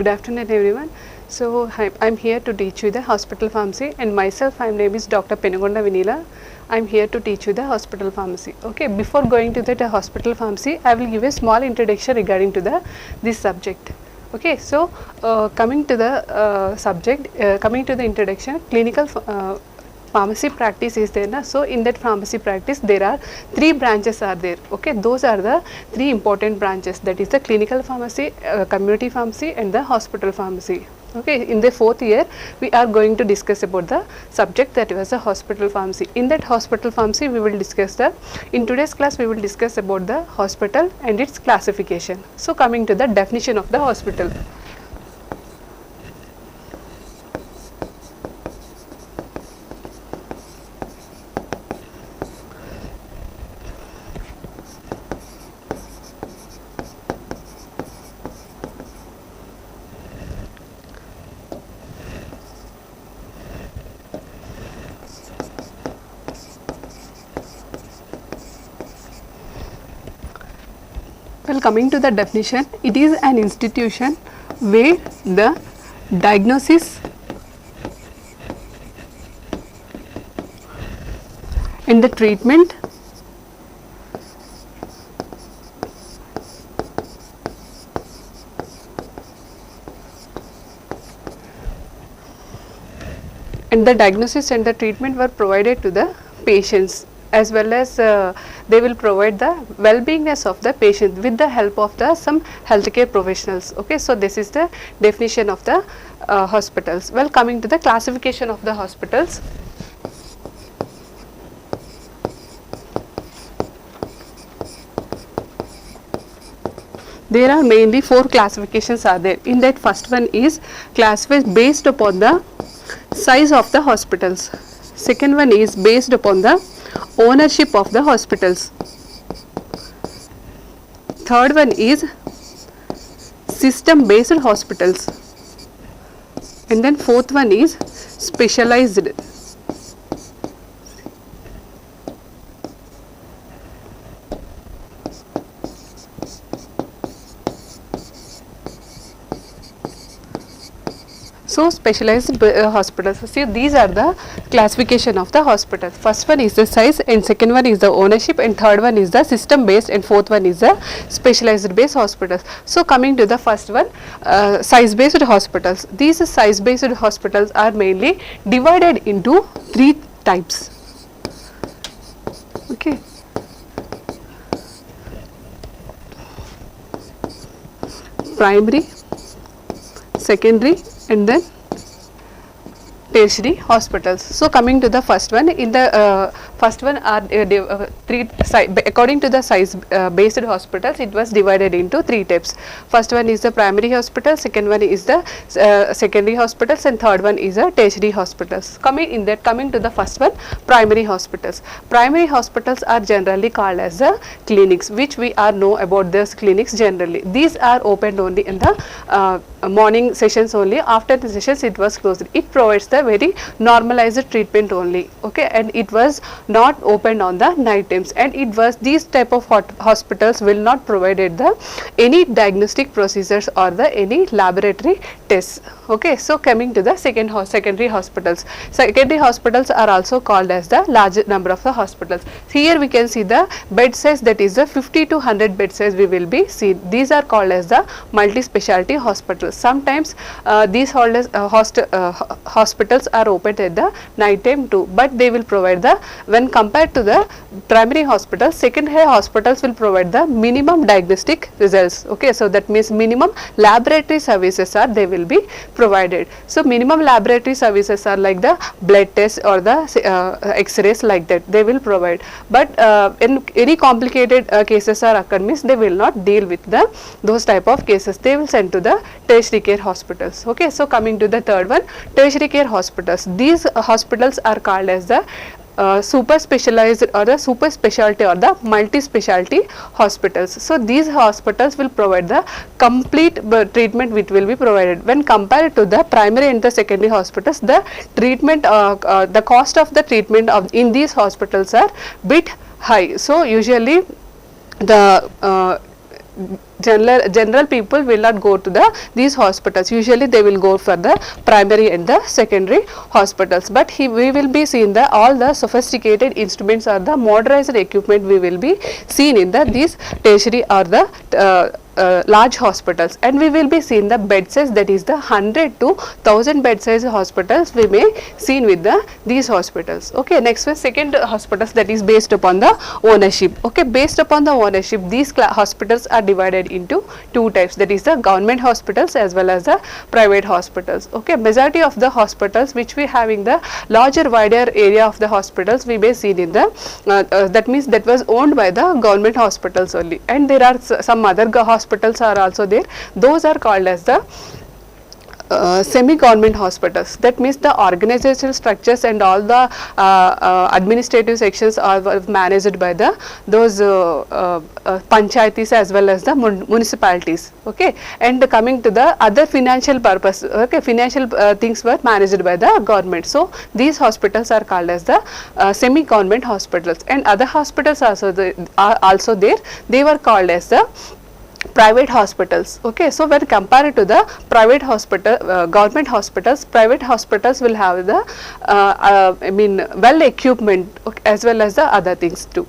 Good afternoon, everyone. So, hi, I'm here to teach you the hospital pharmacy, and myself, my name is Dr. Penugonda Vinila. I'm here to teach you the hospital pharmacy. Okay, before going to the hospital pharmacy, I will give a small introduction regarding to the this subject. Okay, so coming to the coming to the introduction, clinical pharmacy practice is there na. So in that pharmacy practice there are three branches are there. Okay, those are the three important branches, that is the clinical pharmacy, community pharmacy and the hospital pharmacy. Okay, in the fourth year we are going to discuss about the subject that was the hospital pharmacy. In that hospital pharmacy we will discuss in today's class we will discuss about the hospital and its classification. So coming to the definition of the hospital. Well, coming to the definition, it is an institution where the diagnosis and the treatment were provided to the patients, as well as they will provide the well-beingness of the patient with the help of the some healthcare professionals. Okay, so this is the definition of the hospitals. Well, coming to the classification of the hospitals. There are mainly four classifications are there. In that, first one is classified based upon the size of the hospitals. Second one is based upon the ownership of the hospitals. Third one is system based hospitals, and then fourth one is specialized. So specialized hospitals. See, these are the classification of the hospitals. First one is the size, and second one is the ownership, and third one is the system based, and fourth one is the specialized based hospitals. So coming to the first one, size based hospitals. These size based hospitals are mainly divided into three types. Okay. Primary, secondary and then tertiary hospitals. So coming to the first one, in the first one are according to the size based hospitals, it was divided into three types. First one is the primary hospital, second one is the secondary hospitals, and third one is the tertiary hospitals. Coming to the first one, primary hospitals. Primary hospitals are generally called as the clinics, which we are know about these clinics generally. These are opened only in the morning sessions only. After the sessions it was closed. It provides the very normalized treatment only. Okay, and it was not opened on the night times, and it was these type of hospitals will not provided the any diagnostic procedures or the any laboratory tests. Okay, so coming to the secondary hospitals. Secondary hospitals are also called as the large number of the hospitals. Here we can see the bed size, that is the 50 to 100 bed size we will be seen. These are called as the multi-specialty hospitals. Sometimes these hospitals are open at the night time too, but they will provide the, when compared to the primary hospitals, secondary hospitals will provide the minimum diagnostic results. Okay, so that means minimum laboratory services are they will be provided. So minimum laboratory services are like the blood tests or the x-rays, like that they will provide, but in any complicated cases are occur means they will not deal with those type of cases. They will send to the tertiary care hospitals. Okay, so coming to the third one, tertiary care hospitals. These hospitals are called as the super specialized or the super specialty or the multi-specialty hospitals. So these hospitals will provide the complete treatment which will be provided. When compared to the primary and the secondary hospitals, the treatment the cost of the treatment in these hospitals are bit high. So usually the general people will not go to these hospitals. Usually they will go for the primary and the secondary hospitals, but we will be seeing the all the sophisticated instruments or the motorized equipment we will be seen in these tertiary or the large hospitals, and we will be seeing the bed size, that is the 100 to 1000 bed size hospitals we may seen with these hospitals. Okay, next one, second hospitals, that is based upon the ownership. Okay, based upon the ownership, these hospitals are divided into two types, that is the government hospitals as well as the private hospitals. Okay, majority of the hospitals which we having the larger wider area of the hospitals we may seen in the that means that was owned by the government hospitals only, and there are some other hospitals are also there. Those are called as the semi-government hospitals. That means the organizational structures and all the administrative sections are managed by those panchayatis as well as the municipalities. Okay, and coming to the other financial purpose, okay, financial things were managed by the government. So these hospitals are called as the semi-government hospitals, and other hospitals are also there. They were called as the private hospitals. Okay, so when compared to the private hospital, government hospitals, private hospitals will have the well equipment, okay, as well as the other things too.